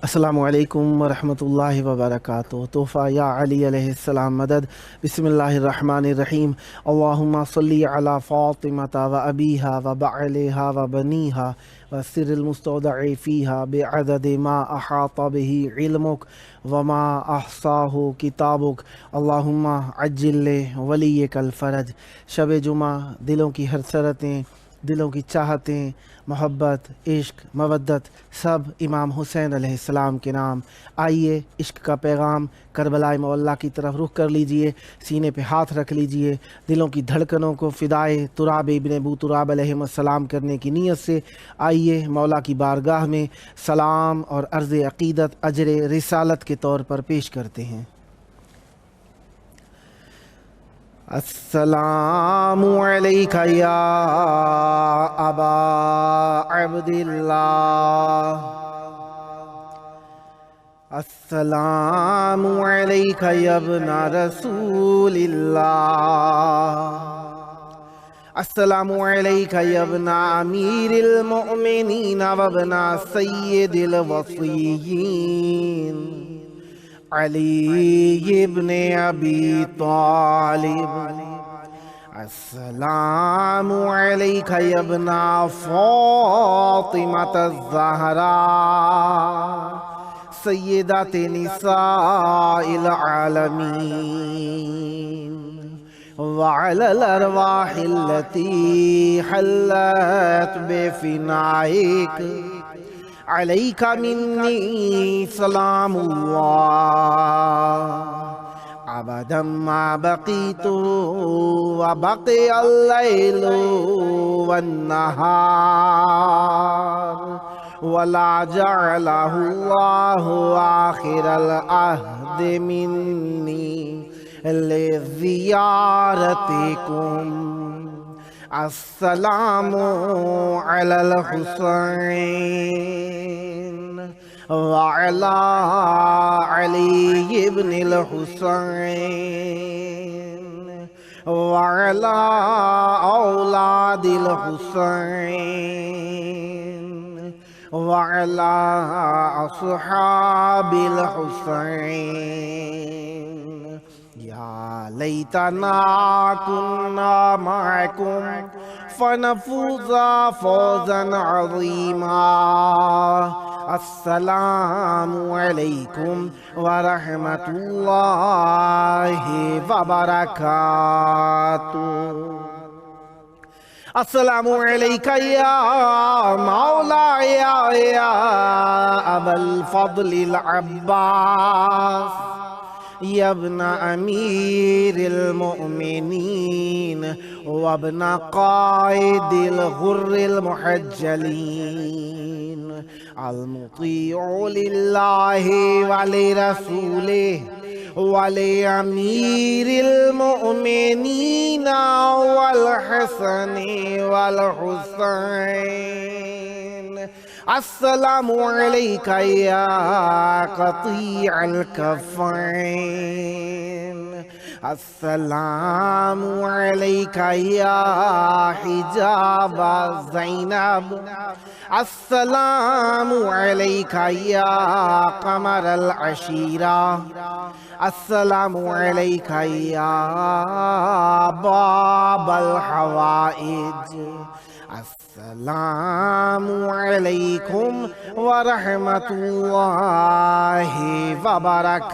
السلام علیکم ورحمۃ اللہ وبرکاتہ۔ تحفہ یا علی علیہ السلام مدد۔ بسم اللہ الرحمن الرحیم۔ اللہم صلی علی فاطمۃ و ابیہا و بعلہا و بنیہا و سر المستودع فیہا بعدد ما احاط بہ علمک وما احصاہ کتابک۔ اللہم عجل ولیک الفرج۔ شب جمعہ دلوں کی حسرتیں، دلوں کی چاہتیں، محبت، عشق، مودت سب امام حسین علیہ السلام کے نام۔ آئیے عشق کا پیغام کربلائی معلیٰ کی طرف رخ کر لیجئے، سینے پہ ہاتھ رکھ لیجئے، دلوں کی دھڑکنوں کو فدائے تراب ابن ابو تراب علیہم السلام کرنے کی نیت سے آئیے مولا کی بارگاہ میں سلام اور عرض عقیدت اجر رسالت کے طور پر پیش کرتے ہیں۔ السلام علیک یا ابا عبداللہ، السلام علیک یا ابن رسول اللہ، السلام علیک یا ابن امیر المؤمنین و ابن سید الوصیین علی ابن ابی طالب، السلام علیک یا ابن فاطمۃ الزہراء سیدۃ نساء العالمین، وعلی الارواح التي حلت بفنائک علیک منی سلام اللہ ابدا ما بقیت وبقی اللیل والنہار ولا جعلہ اللہ آخر العہد منی لزیارتکم۔ السلام علی الحسین وعلی علی ابن الحسین وعلی اولاد الحسین وعلی اصحاب الحسین۔ یا لیتنا کنا معکم فنفوز فوزا عظیما۔ السلام علیکم ورحمۃ اللہ وبرکاتہ۔ السلام علیک یا مولا یا ابا الفضل العباس یا ابن امیر المؤمنین وابن قائد الغر المحجلین، المطیع للہ ولرسولہ ولامیر المؤمنین والحسن والحسین۔ السلام علیک یا قطیع الکفین، السلام علیک یا حجاب زینب، السلام علیک یا قمر العشیرہ، السلام علیک یا باب الحوائج۔ السلام علیکم ورحمۃ اللہ وبرکاتہ۔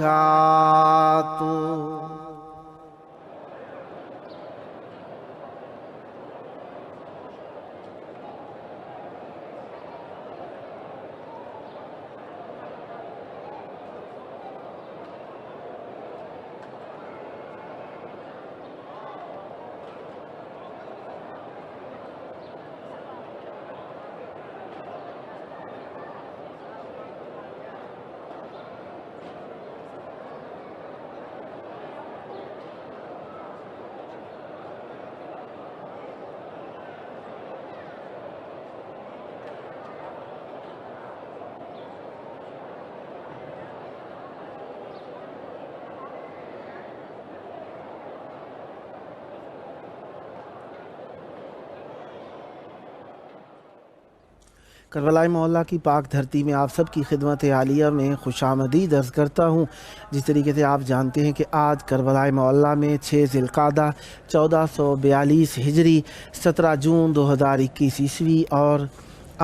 کربلائی محلہ کی پاک دھرتی میں آپ سب کی خدمت عالیہ میں خوش آمدید عرض کرتا ہوں۔ جس طریقے سے آپ جانتے ہیں کہ آج کربلائی محلہ میں 6 ذی القعدہ 1442 ہجری 17 جون 2021 عیسوی اور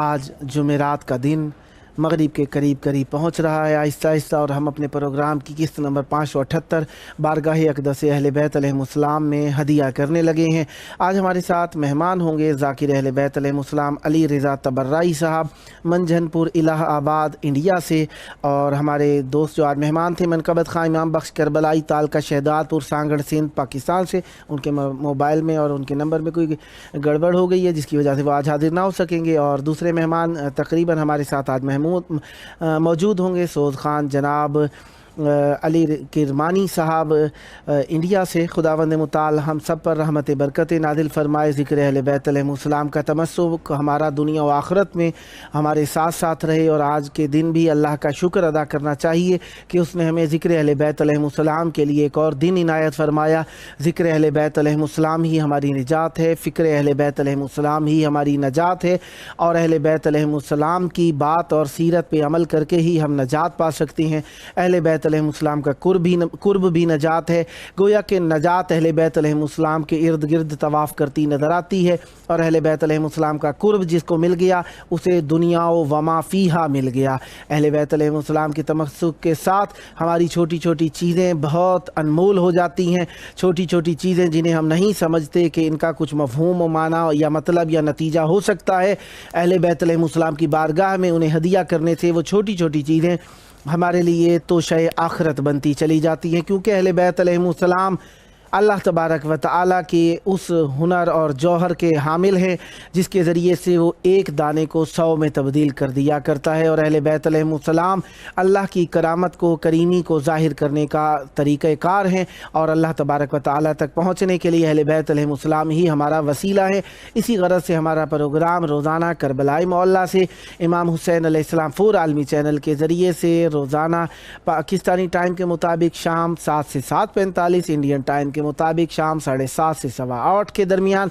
آج جمعرات کا دن مغرب کے قریب پہنچ رہا ہے آہستہ آہستہ، اور ہم اپنے پروگرام کی قسط نمبر 578 بارگاہ اقدس اہل بیت علیہم السلام میں ہدیہ کرنے لگے ہیں۔ آج ہمارے ساتھ مہمان ہوں گے ذاکر اہل بیت علیہم السلام علی رضا تبرائی صاحب منجھن پور الہ آباد انڈیا سے، اور ہمارے دوست جو آج مہمان تھے منقبت خواں امام بخش کربلائی طالقہ شہداد پور سانگڑ سندھ پاکستان سے، ان کے موبائل میں اور ان کے نمبر میں کوئی گڑبڑ ہو گئی ہے جس کی وجہ سے وہ آج حاضر نہ ہو سکیں گے، اور دوسرے مہمان تقریباً ہمارے ساتھ آج موجود ہوں گے سوز خان جناب علی کرمانی صاحب انڈیا سے۔ خداوند متعال ہم سب پر رحمت برکت نازل فرمائے، ذکر اہل بیت علیہم السلام کا تمسک ہمارا دنیا و آخرت میں ہمارے ساتھ ساتھ رہے، اور آج کے دن بھی اللہ کا شکر ادا کرنا چاہیے کہ اس نے ہمیں ذکر اہل بیت علیہم السلام کے لیے ایک اور دن عنایت فرمایا۔ ذکر اہل بیت علیہم السلام ہی ہماری نجات ہے، فکر اہل بیت علیہم السلام ہی ہماری نجات ہے، اور اہل بیت علیہم السلام کی بات اور سیرت پہ عمل کر کے ہی ہم نجات پا سکتے ہیں۔ اہل بیت علیہم السلام کا قرب بھی نجات ہے، گویا کہ نجات اہل بیت علیہم السلام کے ارد گرد طواف کرتی نظر آتی ہے، اور اہل بیت علیہم السلام کا قرب جس کو مل گیا اسے دنیا و وما فیہا مل گیا۔ اہل بیت علیہم السلام کے تمسک کے ساتھ ہماری چھوٹی چھوٹی چیزیں بہت انمول ہو جاتی ہیں، چھوٹی چھوٹی چیزیں جنہیں ہم نہیں سمجھتے کہ ان کا کچھ مفہوم و معنی یا مطلب یا نتیجہ ہو سکتا ہے، اہل بیت علیہم السلام کی بارگاہ میں انہیں ہدیہ کرنے سے وہ چھوٹی چھوٹی چیزیں ہمارے لیے تو شے آخرت بنتی چلی جاتی ہیں، کیونکہ اہل بیت علیہم السلام اللہ تبارک و تعالیٰ کے اس ہنر اور جوہر کے حامل ہیں جس کے ذریعے سے وہ ایک دانے کو 100 میں تبدیل کر دیا کرتا ہے، اور اہل بیت علیہم السلام اللہ کی کرامت کو کریمی کو ظاہر کرنے کا طریقہ کار ہیں، اور اللہ تبارک و تعالیٰ تک پہنچنے کے لیے اہل بیت علیہم السلام ہی ہمارا وسیلہ ہے۔ اسی غرض سے ہمارا پروگرام روزانہ کربلائی محلہ سے امام حسین علیہ السلام 4 عالمی چینل کے ذریعے سے روزانہ پاکستانی ٹائم کے مطابق شام 7 سے 7:45، انڈین ٹائم کے مطابق شام 7:30 سے 8:15 کے درمیان،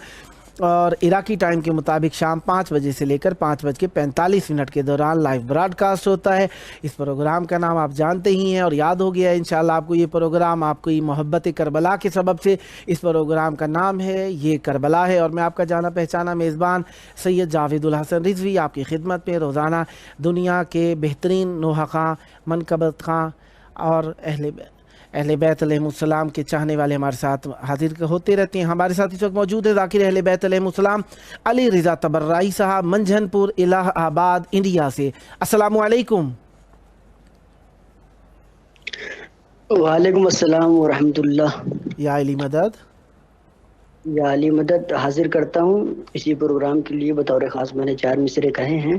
اور عراقی ٹائم کے مطابق شام 5 بجے سے لے کر 5:45 کے دوران لائیو براڈ کاسٹ ہوتا ہے۔ اس پروگرام کا نام آپ جانتے ہی ہیں اور یاد ہو گیا ہے انشاءاللہ آپ کو۔ یہ پروگرام آپ کو محبت کربلا کے سبب سے اس پروگرام کا نام ہے یہ کربلا ہے، اور میں آپ کا جانا پہچانا میزبان سید جاوید الحسن رضوی آپ کی خدمت میں روزانہ دنیا کے بہترین نوحہ خواں منقبت خواں اور اہل بیت علیہم السلام کے چاہنے والے ہمارے ساتھ حاضر ہوتے رہتے ہیں۔ ہمارے ساتھ اس وقت موجود ہے ذاکر اہل بیت علیہم السلام علی رضا تبرائی صاحب منجھن پور الہ آباد انڈیا سے۔ السلام علیکم۔ وعلیکم السلام ورحمۃ اللہ۔ یا علی مدد، یا علی مدد حاضر کرتا ہوں اسی پروگرام کے لیے بطور خاص میں نے 4 مصرے کہے ہیں،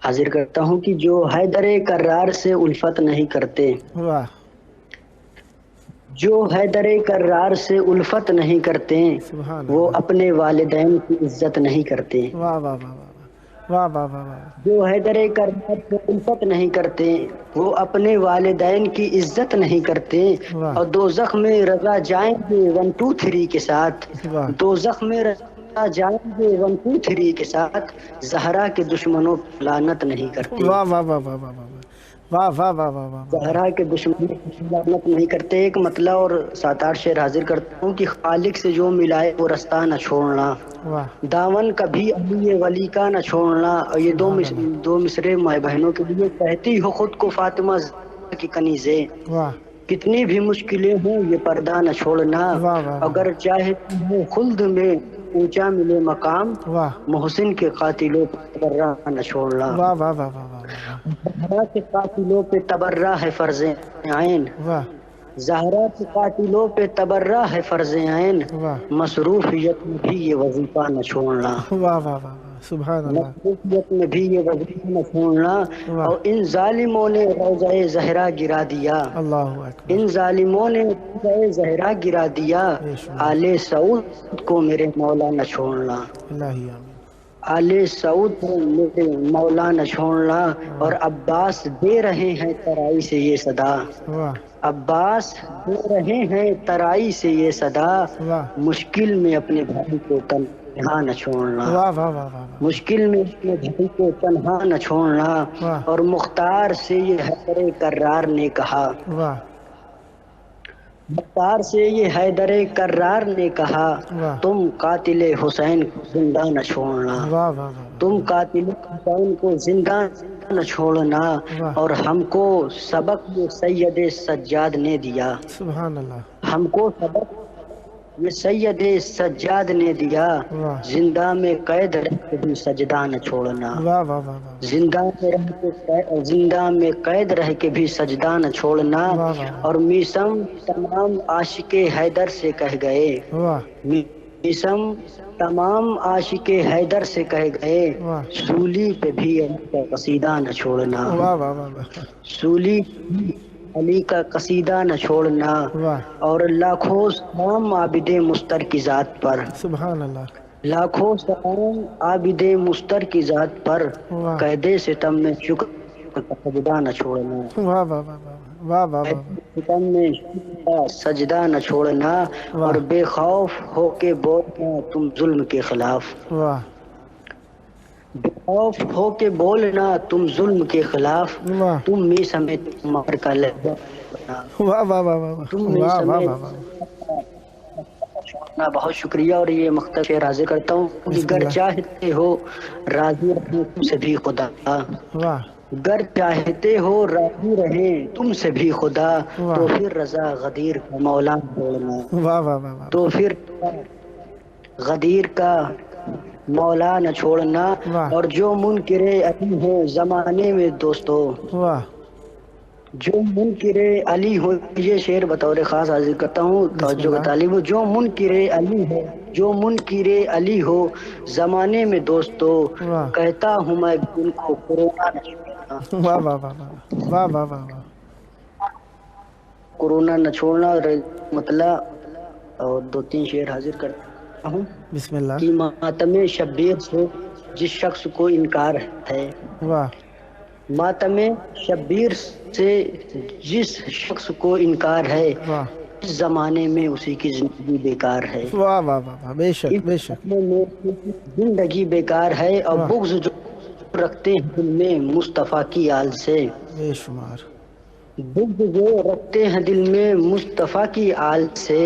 حاضر کرتا ہوں کہ جو حیدر کرار سے الفت نہیں کرتے، واہ، جو حیدر کرار سے الفت نہیں کرتے سبحان وہ اللہ، اپنے والدین کی عزت نہیں کرتے۔ واہ واہ واہ واہ واہ واہ واہ واہ، جو حیدر کرار سے الفت نہیں کرتے وہ اپنے والدین کی عزت نہیں کرتے، واہ، اور دوزخ میں رضا جائیں گے 1 2 3 کے ساتھ، واہ، دوزخ میں رضا جائیں گے 1 2 3 کے ساتھ، زہرا کے دشمنوں پر لعنت نہیں کرتے۔ واہ واہ واہ واہ واہ واہ واہ واہ واہ واہ، زہرا کے دشمنوں پر لعنت نہیں کرتے۔ ایک مطلع اور 7-8 شعر حاضر کرتا ہوں کہ خالق سے جو ملائے وہ رستہ نہ چھوڑنا، واہ، دامن کبھی علی ولی کا نہ چھوڑنا۔ اور یہ دو مصرے ماں بہنوں کے لیے کہتی ہو خود کو فاطمہ زہرا کی کنیزیں، واہ، کتنی بھی مشکلیں ہوں یہ پردہ نہ چھوڑنا، واہ واہ، اگر چاہے تمہیں خلد میں اونچا ملے مقام، واہ محسن کے قاتلوں پہ تبرہ نہ چھوڑنا۔ واہ واہ واہ واہ زہرا کے قاتلوں پہ تبرہ ہے فرض عین، واہ، زہرا کے قاتلوں پہ تبرہ ہے فرض عین، واہ مصروفیت میں بھی یہ وظیفہ نہ چھوڑنا، واہ واہ واہ، سبحان اللہ، مصروفیت میں بھی یہ وظیفہ نہ چھوڑنا۔ واہ، اور ان ظالموں نے روضہ زہرا گرا دیا، اللہ اکبر، ان ظالموں نے روضہ زہرا گرا دیا، بے شمار، آل سعود کو میرے مولا نہ چھوڑنا، الہی آمین، آل سعود کو میرے مولا نہ چھوڑنا۔ اور عباس دے رہے ہیں ترائی سے یہ صدا، واہ، عباس دے رہے ہیں ترائی سے یہ صدا، واہ، مشکل میں اپنے بھائی کو تنہا نہ چھوڑنا، واہ واہ واہ واہ مشکل میں اپنے بھائی کو تنہا نہ چھوڑنا، واہ اور مختار سے یہ حیدر کرار نے کہا، واہ مختار سے یہ حیدر کرار نے کہا، واہ تم قاتل حسین کو زندہ نہ چھوڑنا، واہ واہ واہ تم قاتل حسین کو زندہ نہ چھوڑنا، واہ، اور ہم کو سبق یہ سید سجاد نے دیا، سبحان اللہ، ہم کو سبق یہ سید سجاد نے دیا، واہ زندہ میں قید رہ کے بھی سجدہ نہ چھوڑنا، واہ واہ واہ واہ زندہ میں قید رہ کے بھی سجدہ نہ چھوڑنا، واہ واہ اور میسم تمام عاشق حیدر سے کہہ گئے، واہ میسم تمام عاشق حیدر سے کہہ گئے، واہ سولی پہ بھی علی کا قصیدہ نہ چھوڑنا، واہ واہ واہ واہ سولی علی کا قصیدہ نہ چھوڑنا، واہ، اور لاکھوں سلام عابد مستر کی ذات پر، سبحان اللہ، لاکھوں سلام عابد مستر کی ذات پر، واہ قید ستم میں شکر کا سجدہ نہ چھوڑنا، واہ واہ واہ واہ واہ واہ ستم میں شکر کا سجدہ نہ چھوڑنا، اور واہ بے خوف ہو کے بولنا تم ظلم کے خلاف، واہ بے خوف ہو کے بولنا تم ظلم کے خلاف، واہ تم می سمیت مر کا لہجہ چھوڑنا، واہ واہ واہ واہ تم می واہ واہ سمیت واہ واہ، چھوڑنا۔ بہت شکریہ، اور یہ مختصر شعر حاضر کرتا ہوں کہ بسم گر اللہ، چاہتے ہو راضی رہیں تم سے بھی خدا، واہ گر چاہتے ہو راضی رہیں تم سے بھی خدا، واہ تو پھر رضا غدیر کا مولا چھوڑنا، واہ واہ واہ تو پھر غدیر کا مولا نہ چھوڑنا، واہ اور جو منکر علی ہیں زمانے میں دوستو، واہ، جو منکر علی ہو، یہ شعر بطور خاص حاضر کرتا ہوں، بسم توجہ کا اللہ، طالب ہو، جو منکر علی ہے، جو منکر علی ہو زمانے میں دوستو، واہ کہتا ہوں میں ان کو کورونا نہ چھوڑنا، واہ واہ واہ واہ واہ واہ واہ واہ، کورونا نہ چھوڑنا، مطلع اور دو تین شعر حاضر کرتا ہوں بسم اللہ، کہ ماتم شبیر سے جس شخص کو انکار ہے، واہ ماتم شبیر سے جس شخص کو انکار ہے، واہ اس زمانے میں اسی کی زندگی بیکار ہے، واہ واہ واہ واہ، بے شک اس بے شک، زمانے میں اسی کی زندگی بیکار ہے، اور واہ بغض جو رکھتے ہیں دل میں مصطفیٰ کی آل سے، بے شمار، بغض جو رکھتے ہیں دل میں مصطفیٰ کی آل سے،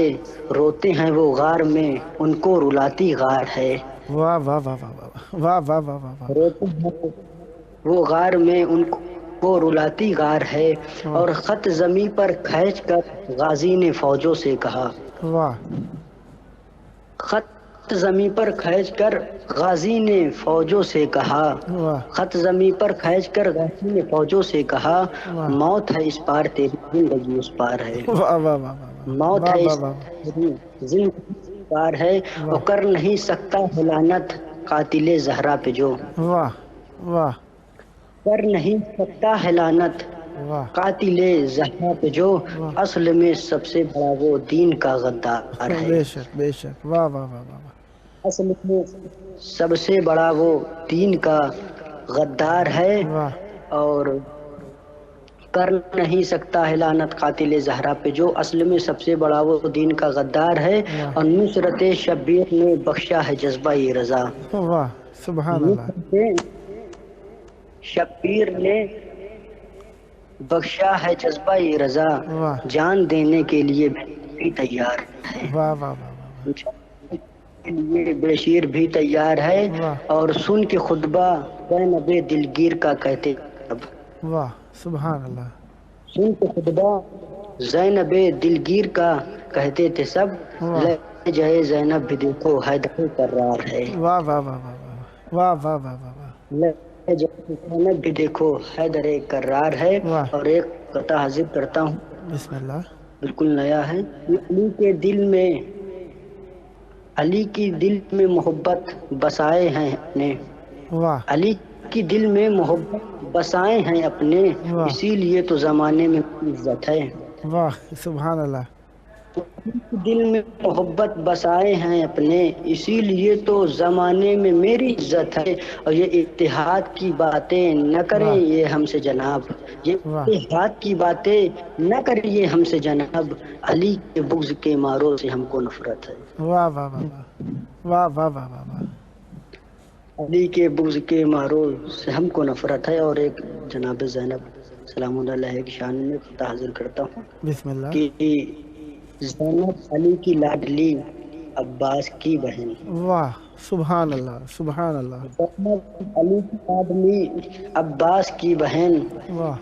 روتے ہیں وہ غار میں ان کو رلاتی غار ہے، واہ واہ واہ واہ واہ واہ واہ واہ واہ، روتے ہیں وہ غار میں ان کو رلاتی غار ہے، واہ اور خط زمیں پر کھینچ کر غازی نے فوجوں سے کہا، واہ خط زمیں پر کھینچ کر غازی نے فوجوں سے کہا، واہ خط زمیں پر کھینچ کر غازی نے فوجوں سے کہا، واہ موت ہے اس پار تیری زندگی اس پار ہے، واہ واہ واہ موت واہ ہے واہ اس واہ تیری زندگی اس پار ہے، اور واہ کر نہیں سکتا لعنت قاتل زہرا پہ جو، واہ واہ کر نہیں سکتا ہے لعنت واہ قاتل زہرا پہ جو، واہ، اصل میں سب سے بڑا وہ دین کا غدار ہے، بے شک بے شک، واہ واہ واہ واہ واہ، اصل میں سب سے بڑا وہ دین کا غدار ہے، واہ اور کر نہیں سکتا ہے لعنت قاتل زہرا پہ جو، اصل میں سب سے بڑا وہ دین کا غدار ہے، واہ اور نصرت شبیر نے بخشا ہے جذبہ یہ رضا، واہ، سبحان اللہ، نصرت شبیر نے بخشا ہے جذبہ یہ رضا، واہ جان دینے کے لیے بھی تیار ہے، واہ واہ واہ کے لیے بشیر بھی تیار ہے، واہ اور سن کے خطبہ زینب دلگیر کا کہتے اب، واہ، سبحان اللہ، سن کے خطبہ زینب دلگیر کا کہتے تھے سب، واہ لے جائے زینب بھی دیکھو حیدر کرار ہے، واہ واہ واہ واہ واہ واہ واہ واہ واہ، لے جائے زینب بھی دیکھو حیدر کرار ہے، واہ، اور ایک قطع حاضر کرتا ہوں بسم اللہ، بالکل نیا ہے، علی کے دل میں، علی کی دل میں محبت بسائے ہیں اپنے، واہ علی کی دل میں محبت بسائے ہیں اپنے، واہ اسی لیے تو زمانے میں عزت ہے، واہ، سبحان اللہ، دل میں محبت بسائے ہیں اپنے، اسی لیے تو زمانے میں میری عزت ہے، اور یہ اتحاد کی باتیں نہ کریں واہ یہ ہم سے جناب، یہ واہ اتحاد کی باتیں نہ کریں یہ ہم سے جناب، علی کے بغض کے ماروں سے ہم کو نفرت ہے، واہ واہ واہ واہ واہ واہ واہ واہ علی کے بغض کے ماروں سے ہم کو نفرت ہے۔ اور ایک جناب زینب سلام اللہ علیہ کی شان میں خطا حاضر کرتا ہوں بسم اللہ۔ کہ زینب علی کی لاڈلی عباس کی بہن، واہ سبحان اللہ سبحان اللہ۔ زینب علی کی لاڈلی عباس کی بہن، واہ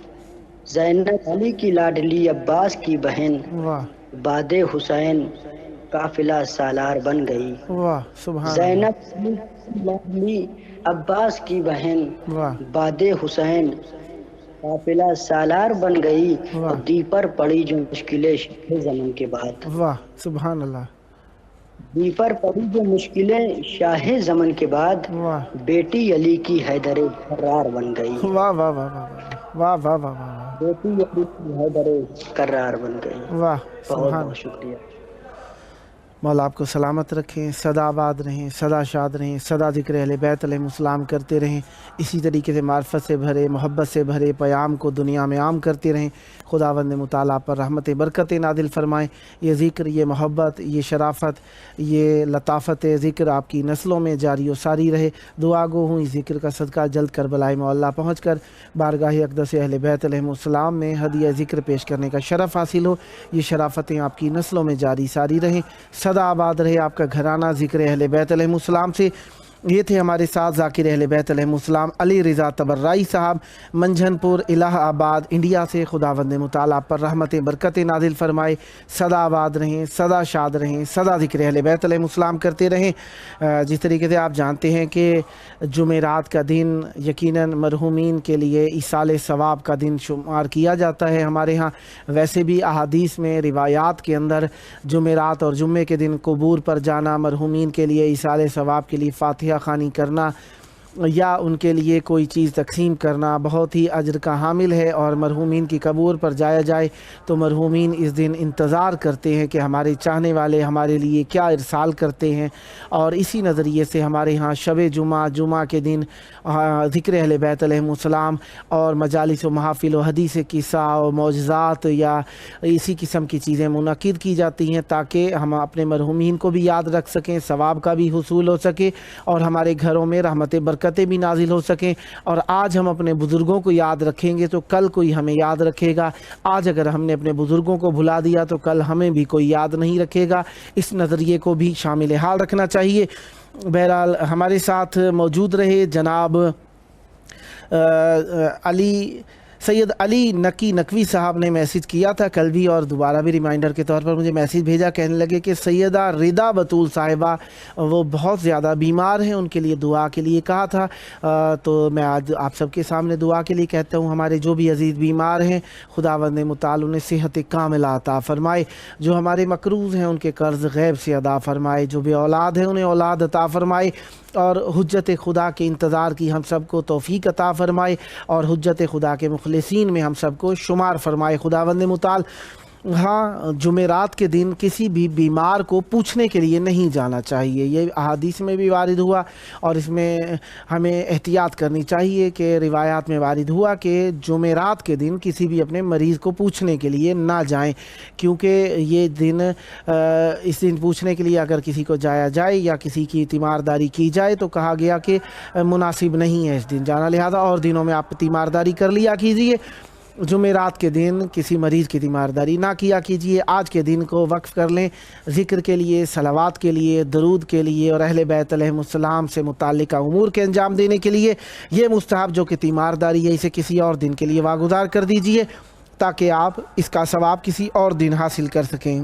زینب علی کی لاڈلی عباس کی بہن، واہ باد حسین قافلہ سالار بن گئی، واہ سبحان زینب اللہ۔ علی کی لاڈلی عباس کی بہن، واہ باد حسین قافلہ سالار بن گئی، واہ اور دی پر پڑی جو مشکلیں شاہ زمن کے بعد، واہ سبحان اللہ۔ دی پر پڑی جو مشکلیں شاہ زمن کے بعد، واہ بیٹی علی کی حیدر کرار بن گئی، واہ واہ واہ واہ واہ واہ واہ واہ بیٹی علی کی حیدر کرار بن گئی۔ واہ بہت سبحان۔ بہت شکریہ۔ مولا آپ کو سلامت رکھیں، سدا آباد رہیں، سدا شاد رہیں، سدا ذکر اہل بیت علیہم السلام کرتے رہیں، اسی طریقے سے معرفت سے بھرے، محبت سے بھرے پیام کو دنیا میں عام کرتے رہیں۔ خداوند مطالعہ پر رحمت برکت نازل فرمائیں۔ یہ ذکر، یہ محبت، یہ شرافت، یہ لطافت ذکر آپ کی نسلوں میں جاری و ساری رہے۔ دعا گو ہوں اس ذکر کا صدقہ جلد کربلائی معلیٰ پہنچ کر بارگاہ اقدس اہل بیت علیہم السلام میں ہدیہ ذکر پیش کرنے کا شرف حاصل ہو۔ یہ شرافتیں آپ کی نسلوں میں جاری ساری رہیں۔ سدا آباد رہے آپ کا گھرانہ ذکر اہل بیت علیہم السلام سے۔ یہ تھے ہمارے ساتھ ذاکر اہل بیت علیہم السلام علی رضا تبرائی صاحب، منجھن پور، الہ آباد، انڈیا سے۔ خداوند مطالعہ پر رحمت برکت نازل فرمائے۔ سدا آباد رہیں، سدا شاد رہیں، سدا ذکر اہل بیت علیہم السلام کرتے رہیں۔ جس طریقے سے آپ جانتے ہیں کہ جمعرات کا دن یقیناً مرحومین کے لیے ایصال ثواب کا دن شمار کیا جاتا ہے ہمارے ہاں۔ ویسے بھی احادیث میں، روایات کے اندر جمعرات اور جمعے کے دن قبور پر جانا، مرحومین کے لیے ایصال ثواب کے لیے فاتحہ خوانی کرنا یا ان کے لیے کوئی چیز تقسیم کرنا بہت ہی اجر کا حامل ہے، اور مرحومین کی قبور پر جایا جائے تو مرحومین اس دن انتظار کرتے ہیں کہ ہمارے چاہنے والے ہمارے لیے کیا ارسال کرتے ہیں، اور اسی نظریے سے ہمارے ہاں شب جمعہ کے دن ذکر اہل بیت علیہم السلام اور مجالس و محافل و حدیث قصہ و معجزات یا اسی قسم کی چیزیں منعقد کی جاتی ہیں تاکہ ہم اپنے مرحومین کو بھی یاد رکھ سکیں، ثواب کا بھی حصول ہو سکے اور ہمارے گھروں میں رحمت برکتیں بھی نازل ہو سکیں۔ اور آج ہم اپنے بزرگوں کو یاد رکھیں گے تو کل کوئی ہمیں یاد رکھے گا، آج اگر ہم نے اپنے بزرگوں کو بھلا دیا تو کل ہمیں بھی کوئی یاد نہیں رکھے گا۔ اس نظریے کو بھی شامل حال رکھنا چاہیے۔ بہرحال ہمارے ساتھ موجود رہے جناب سید علی نقوی صاحب نے میسیج کیا تھا کل بھی، اور دوبارہ بھی ریمائنڈر کے طور پر مجھے میسیج بھیجا، کہنے لگے کہ سیدہ رضا بطول صاحبہ وہ بہت زیادہ بیمار ہیں، ان کے لیے دعا کے لیے کہا تھا۔ تو میں آج آپ سب کے سامنے دعا کے لیے کہتا ہوں، ہمارے جو بھی عزیز بیمار ہیں خداوند متعال انہیں صحت کاملہ عطا فرمائے، جو ہمارے مقروض ہیں ان کے قرض غیب سے ادا فرمائے، جو بے اولاد ہیں انہیں اولاد عطا فرمائے، اور حجت خدا کے انتظار کی ہم سب کو توفیق عطا فرمائے، اور حجت خدا کے مخلصین میں ہم سب کو شمار فرمائے خداوند متعال۔ ہاں، جمعرات کے دن کسی بھی بیمار کو پوچھنے کے لیے نہیں جانا چاہیے، یہ احادیث میں بھی وارد ہوا، اور اس میں ہمیں احتیاط کرنی چاہیے کہ روایات میں وارد ہوا کہ جمعرات کے دن کسی بھی اپنے مریض کو پوچھنے کے لیے نہ جائیں، کیونکہ یہ دن اس دن پوچھنے کے لیے اگر کسی کو جایا جائے یا کسی کی تیمارداری کی جائے تو کہا گیا کہ مناسب نہیں ہے اس دن جانا، لہذا اور دنوں میں آپ تیمارداری کر لیا کیجیے، جمعرات کے دن کسی مریض کی تیمارداری نہ کیا کیجیے۔ آج کے دن کو وقف کر لیں ذکر کے لیے، صلوات کے لیے، درود کے لیے، اور اہل بیت علیہم السلام سے متعلقہ امور کے انجام دینے کے لیے۔ یہ مستحب جو کہ تیمارداری ہے اسے کسی اور دن کے لیے واگزار کر دیجیے تاکہ آپ اس کا ثواب کسی اور دن حاصل کر سکیں۔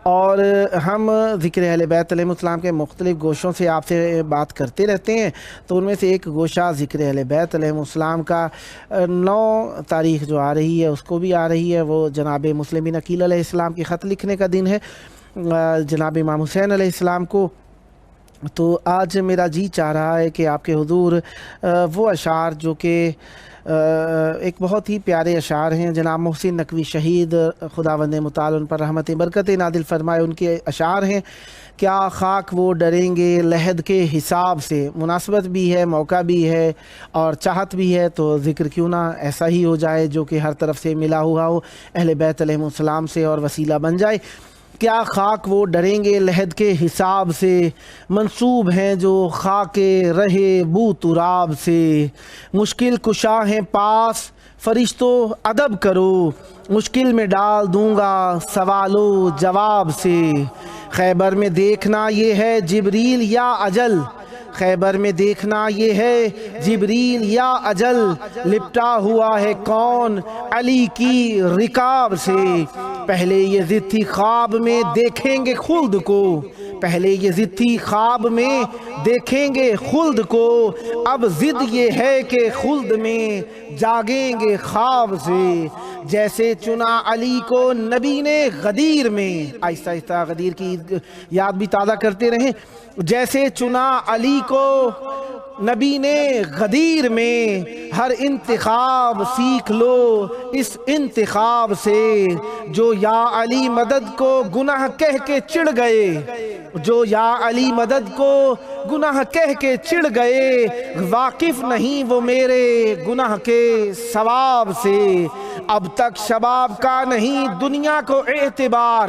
اور ہم ذکر اہل بیت علیہ السلام کے مختلف گوشوں سے آپ سے بات کرتے رہتے ہیں، تو ان میں سے ایک گوشہ ذکر اہل بیت علیہ السلام کا 9 تاریخ جو آ رہی ہے اس کو بھی آ رہی ہے، وہ جناب مسلم بن عقیل علیہ السلام کے خط لکھنے کا دن ہے۔ جناب امام حسین علیہ السلام کو تو آج میرا جی چاہ رہا ہے کہ آپ کے حضور وہ اشعار جو کہ ایک بہت ہی پیارے اشعار ہیں، جناب محسن نقوی شہید خداوند متعال ان پر رحمت برکت نادل فرمائے، ان کے اشعار ہیں، کیا خاک وہ ڈریں گے لحد کے حساب سے۔ مناسبت بھی ہے، موقع بھی ہے اور چاہت بھی ہے، تو ذکر کیوں نہ ایسا ہی ہو جائے جو کہ ہر طرف سے ملا ہوا ہو، اہل بیت علیہم السلام سے، اور وسیلہ بن جائے۔ کیا خاک وہ ڈریں گے لحد کے حساب سے، منسوب ہیں جو خاک رہے بو تراب سے، مشکل کشا ہیں پاس فرشتو ادب کرو، مشکل میں ڈال دوں گا سوال و جواب سے، خیبر میں دیکھنا یہ ہے جبریل یا اجل، خیبر میں دیکھنا یہ ہے جبریل یا اجل، لپٹا ہوا ہے کون علی کی رکاب سے، پہلے یہ ضد تھی خواب میں دیکھیں گے خلد کو، پہلے یہ ضد تھی خواب میں دیکھیں گے خلد کو، اب ضد یہ ہے کہ خلد میں جاگیں گے خواب سے، جیسے چنا علی کو نبی نے غدیر میں، آہستہ آہستہ غدیر کی یاد بھی تازہ کرتے رہیں، جیسے چنا علی کو نبی نے غدیر میں، ہر انتخاب سیکھ لو اس انتخاب سے، جو یا علی مدد کو گناہ کہہ کے چڑھ گئے، جو یا علی مدد کو گناہ کہہ کے چڑھ گئے، واقف نہیں وہ میرے گناہ کے ثواب سے، اب تک شباب کا نہیں دنیا کو اعتبار،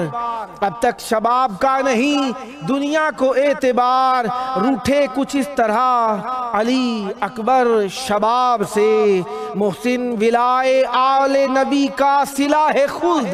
اب تک شباب کا نہیں دنیا کو اعتبار، روٹھے کچھ اس طرح علی اکبر شباب سے، محسن ولائے آل نبی کا سلاح خلد،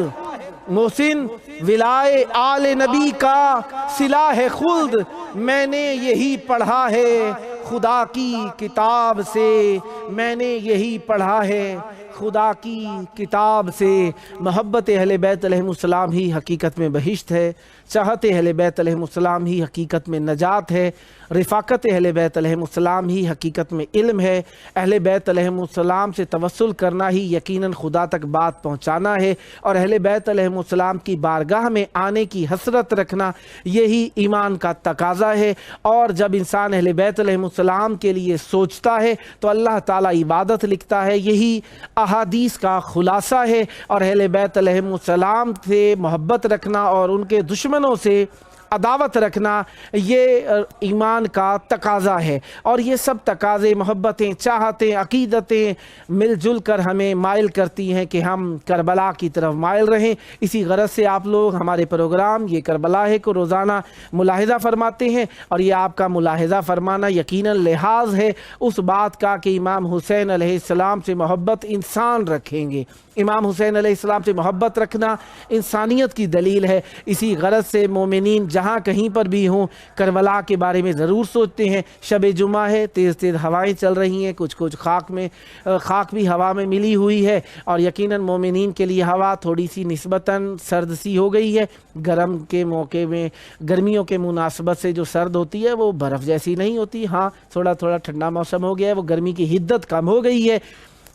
محسن ولائے آل نبی کا سلاح خلد، میں نے یہی پڑھا ہے خدا کی کتاب سے، میں نے یہی پڑھا ہے خدا کی کتاب سے، محبت اہل بیت علیہم السلام ہی حقیقت میں بہشت ہے، چاہت اہل بیت علیہم السلام ہی حقیقت میں نجات ہے، رفاقت اہل بیت علیہم السلام ہی حقیقت میں علم ہے، اہل بیت علیہم السلام سے توسل کرنا ہی یقیناً خدا تک بات پہنچانا ہے، اور اہل بیت علیہم السلام کی بارگاہ میں آنے کی حسرت رکھنا یہی ایمان کا تقاضا ہے، اور جب انسان اہل بیت علیہم السلام کے لیے سوچتا ہے تو اللہ تعالیٰ عبادت لکھتا ہے، یہی احادیث کا خلاصہ ہے، اور اہل بیت علیہم السلام سے محبت رکھنا اور ان کے دشمنوں سے عداوت رکھنا یہ ایمان کا تقاضا ہے، اور یہ سب تقاضے، محبتیں، چاہتیں، عقیدتیں مل جل کر ہمیں مائل کرتی ہیں کہ ہم کربلا کی طرف مائل رہیں۔ اسی غرض سے آپ لوگ ہمارے پروگرام یہ کربلا ہے کو روزانہ ملاحظہ فرماتے ہیں، اور یہ آپ کا ملاحظہ فرمانا یقیناً لحاظ ہے اس بات کا کہ امام حسین علیہ السلام سے محبت انسان رکھیں گے، امام حسین علیہ السلام سے محبت رکھنا انسانیت کی دلیل ہے۔ اسی غرض سے مومنین جہاں کہیں پر بھی ہوں کربلا کے بارے میں ضرور سوچتے ہیں۔ شب جمعہ ہے، تیز تیز ہوائیں چل رہی ہیں، کچھ خاک بھی ہوا میں ملی ہوئی ہے، اور یقیناً مومنین کے لیے ہوا تھوڑی سی نسبتاً سرد سی ہو گئی ہے۔ گرم کے موقع میں، گرمیوں کے مناسبت سے جو سرد ہوتی ہے وہ برف جیسی نہیں ہوتی، ہاں تھوڑا ٹھنڈا موسم ہو گیا ہے، وہ گرمی کی حدت کم ہو گئی ہے۔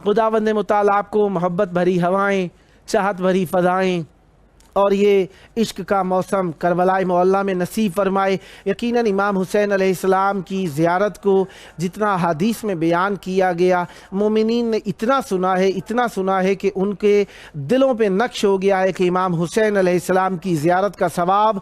خداوند متعال آپ کو محبت بھری ہوائیں، چاہت بھری فضائیں اور یہ عشق کا موسم کربلائی معلیٰ میں نصیب فرمائے۔ یقیناً امام حسین علیہ السلام کی زیارت کو جتنا حدیث میں بیان کیا گیا، مومنین نے اتنا سنا ہے کہ ان کے دلوں پہ نقش ہو گیا ہے کہ امام حسین علیہ السلام کی زیارت کا ثواب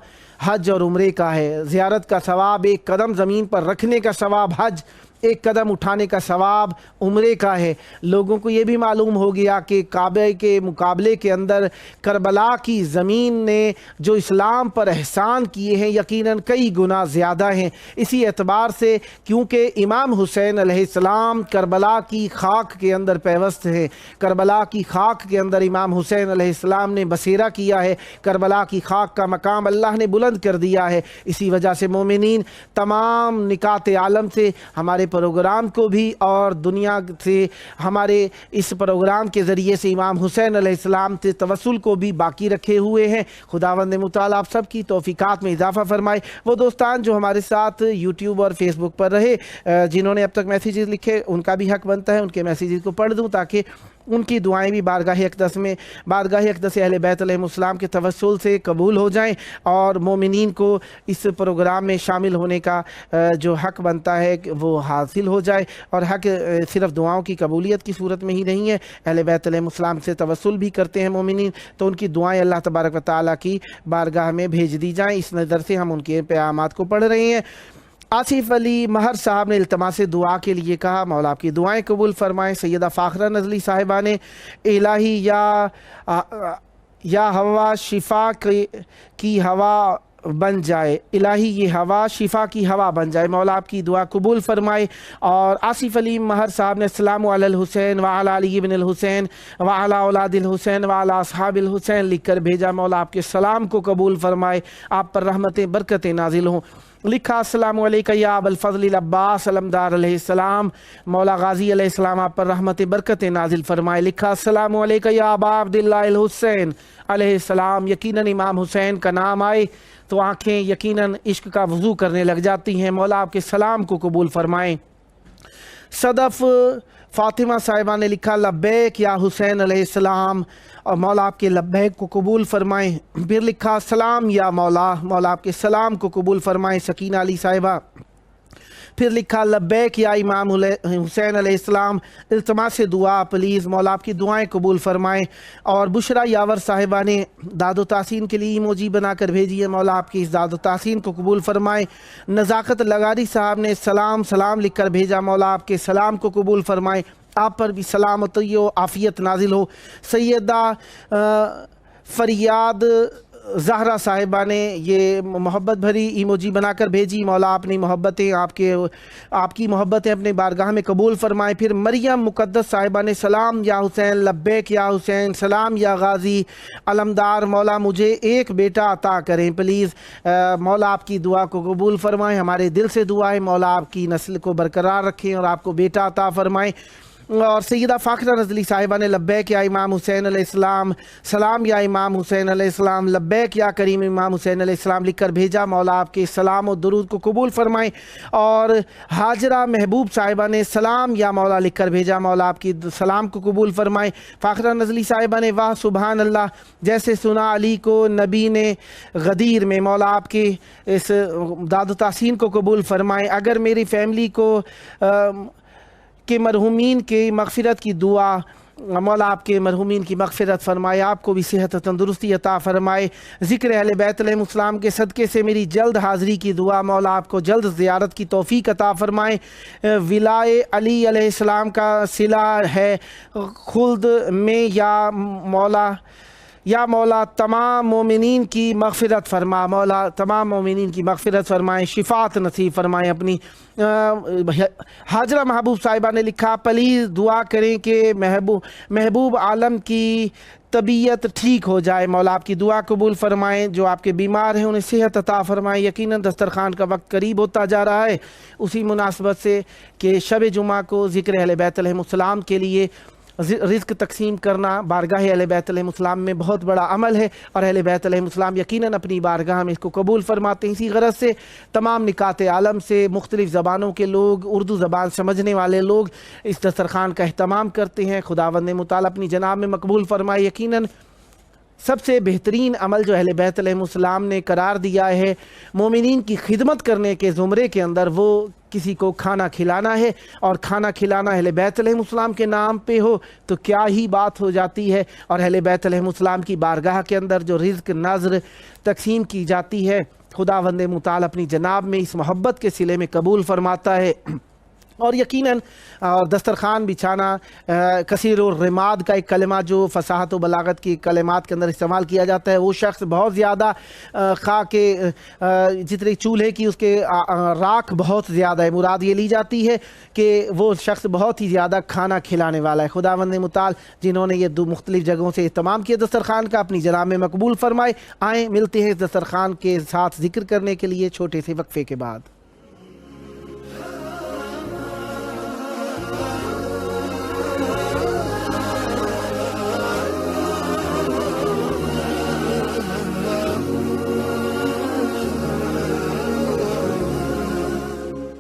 حج اور عمرے کا ہے۔ زیارت کا ثواب ایک قدم زمین پر رکھنے کا ثواب حج، ایک قدم اٹھانے کا ثواب عمرے کا ہے۔ لوگوں کو یہ بھی معلوم ہو گیا کہ کعبے کے مقابلے کے اندر کربلا کی زمین نے جو اسلام پر احسان کیے ہیں یقیناً کئی گنا زیادہ ہیں۔ اسی اعتبار سے کیونکہ امام حسین علیہ السلام کربلا کی خاک کے اندر پیوست ہیں، کربلا کی خاک کے اندر امام حسین علیہ السلام نے بسیرا کیا ہے، کربلا کی خاک کا مقام اللہ نے بلند کر دیا ہے۔ اسی وجہ سے مومنین تمام نکات عالم سے ہمارے پروگرام کو بھی اور دنیا سے ہمارے اس پروگرام کے ذریعے سے امام حسین علیہ السلام سے توسل کو بھی باقی رکھے ہوئے ہیں۔ خداوند متعال آپ سب کی توفیقات میں اضافہ فرمائے۔ وہ دوستان جو ہمارے ساتھ یوٹیوب اور فیس بک پر رہے، جنہوں نے اب تک میسیجز لکھے، ان کا بھی حق بنتا ہے ان کے میسیجز کو پڑھ دوں تاکہ ان کی دعائیں بھی بارگاہ اقدس اہل بیت علیہم السلام کے توسل سے قبول ہو جائیں، اور مومنین کو اس پروگرام میں شامل ہونے کا جو حق بنتا ہے وہ حاصل ہو جائے۔ اور حق صرف دعاؤں کی قبولیت کی صورت میں ہی نہیں ہے، اہل بیت علیہم السلام سے توسل بھی کرتے ہیں مومنین، تو ان کی دعائیں اللہ تبارک و تعالیٰ کی بارگاہ میں بھیج دی جائیں۔ اس نظر سے ہم ان کے پیغامات کو پڑھ رہے ہیں۔ آصف علی مہر صاحب نے التماس دعا کے لیے کہا، مولا آپ کی دعائیں قبول فرمائیں۔ سیدہ فاخرہ نزلی صاحبہ نے، الہی یا ہوا شفا کی ہوا بن جائے، الہی یہ ہوا شفا کی ہوا بن جائے، مولا آپ کی دعا قبول فرمائے۔ اور آصف علی مہر صاحب نے السلام علی الحسین وعلی علی بن الحسین وعلی اولاد الحسین وعلی اصحاب الحسین لکھ کر بھیجا، مولا آپ کے سلام کو قبول فرمائے، آپ پر رحمتیں برکتیں نازل ہوں۔ لکھا، السلام علیکہ یا ابا الفضل العباس علمدار علیہ السلام، مولا غازی علیہ السلام آپ پر رحمت برکتیں نازل فرمائے۔ لکھا، السلام علیکہ یا ابا عبداللہ الحسین علیہ السلام، یقیناً امام حسین کا نام آئے تو آنکھیں یقیناً عشق کا وضو کرنے لگ جاتی ہیں، مولا آپ کے سلام کو قبول فرمائیں۔ صدف فاطمہ صاحبہ نے لکھا، لبیک یا حسین علیہ السلام، اور مولا آپ کے لبیک کو قبول فرمائیں۔ پھر لکھا، سلام یا مولا، مولا آپ کے سلام کو قبول فرمائیں، سکینہ علی صاحبہ۔ پھر لکھا، لبیک یا امام حسین علیہ السلام، التماس دعا پلیز، مولا آپ کی دعائیں قبول فرمائیں۔ اور بشرا یاور صاحبہ نے داد و تحسین کے لیے ایموجی بنا کر بھیجی ہے، مولا آپ کی اس داد و تحسین کو قبول فرمائیں۔ نزاکت لغاری صاحب نے سلام لکھ کر بھیجا، مولا آپ کے سلام کو قبول فرمائیں، آپ پر بھی سلامتی و عافیت نازل ہو۔ سیدہ فریاد زہرہ صاحبہ نے یہ محبت بھری ایموجی بنا کر بھیجی، مولا اپنی محبتیں آپ کی محبتیں اپنے بارگاہ میں قبول فرمائیں۔ پھر مریم مقدس صاحبہ نے، سلام یا حسین، لبیک یا حسین، سلام یا غازی علمدار، مولا مجھے ایک بیٹا عطا کریں پلیز، مولا آپ کی دعا کو قبول فرمائیں، ہمارے دل سے دعا ہے مولا آپ کی نسل کو برقرار رکھیں اور آپ کو بیٹا عطا فرمائیں۔ اور سیدہ فاخرہ نزلی صاحبہ نے، لبیک یا امام حسین علیہ السلام، سلام یا امام حسین علیہ السلام، لبیک یا کریم امام حسین علیہ السلام لکھ کر بھیجا، مولا آپ کے سلام و درود کو قبول فرمائیں۔ اور حاجرہ محبوب صاحبہ نے، سلام یا مولا لکھ کر بھیجا، مولا آپ کی سلام کو قبول فرمائیں۔ فاخرہ نزلی صاحبہ نے، واہ سبحان اللہ، جیسے سنا علی کو نبی نے غدیر میں، مولا آپ کی اس داد و تحسین کو قبول فرمائیں۔ اگر میری فیملی کو کہ مرحومین کی مغفرت کی دعا، مولا آپ کے مرحومین کی مغفرت فرمائے، آپ کو بھی صحت و تندرستی عطا فرمائے۔ ذکر اہل بیت علیہم السلام کے صدقے سے میری جلد حاضری کی دعا، مولا آپ کو جلد زیارت کی توفیق عطا فرمائے۔ ولائے علی علیہ السلام کا صلہ ہے خلد میں، یا مولا تمام مومنین کی مغفرت فرما، مولا تمام مومنین کی مغفرت فرمائیں، شفاعت نصیب فرمائیں اپنی۔ حاجرہ محبوب صاحبہ نے لکھا، پلیز دعا کریں کہ محبوب عالم کی طبیعت ٹھیک ہو جائے، مولا آپ کی دعا قبول فرمائیں، جو آپ کے بیمار ہیں انہیں صحت عطا فرمائیں۔ یقیناً دسترخوان کا وقت قریب ہوتا جا رہا ہے، اسی مناسبت سے کہ شب جمعہ کو ذکر اہل بیت علیہم السلام کے لیے رزق تقسیم کرنا بارگاہ اہل بیت علیہم السلام میں بہت بڑا عمل ہے، اور اہل بیت علیہم السلام یقیناً اپنی بارگاہ میں اس کو قبول فرماتے ہیں۔ اسی غرض سے تمام نکات عالم سے مختلف زبانوں کے لوگ، اردو زبان سمجھنے والے لوگ اس دسترخوان کا اہتمام کرتے ہیں۔ خداوند متعال اپنی جناب میں مقبول فرمائے۔ یقیناً سب سے بہترین عمل جو اہل بیت علیہم السلام نے قرار دیا ہے مومنین کی خدمت کرنے کے زمرے کے اندر، وہ کسی کو کھانا کھلانا ہے، اور کھانا کھلانا اہل بیت علیہم السلام کے نام پہ ہو تو کیا ہی بات ہو جاتی ہے۔ اور اہل بیت علیہم السلام کی بارگاہ کے اندر جو رزق نظر تقسیم کی جاتی ہے، خداوند متعال اپنی جناب میں اس محبت کے صلے میں قبول فرماتا ہے۔ اور یقیناً دسترخوان بچھانا کثیر الرماد کا ایک کلمہ جو فصاحت و بلاغت کی کلمات کے اندر استعمال کیا جاتا ہے، وہ شخص بہت زیادہ خواہ کے جتنے چولہے کی اس کے راکھ بہت زیادہ ہے، مراد یہ لی جاتی ہے کہ وہ شخص بہت ہی زیادہ کھانا کھلانے والا ہے۔ خداوند متعال جنہوں نے یہ دو مختلف جگہوں سے اہتمام کیا دسترخوان کا، اپنی جناب میں مقبول فرمائے۔ آئیں ملتے ہیں اس دسترخوان کے ساتھ ذکر کرنے کے لیے چھوٹے سے وقفے کے بعد۔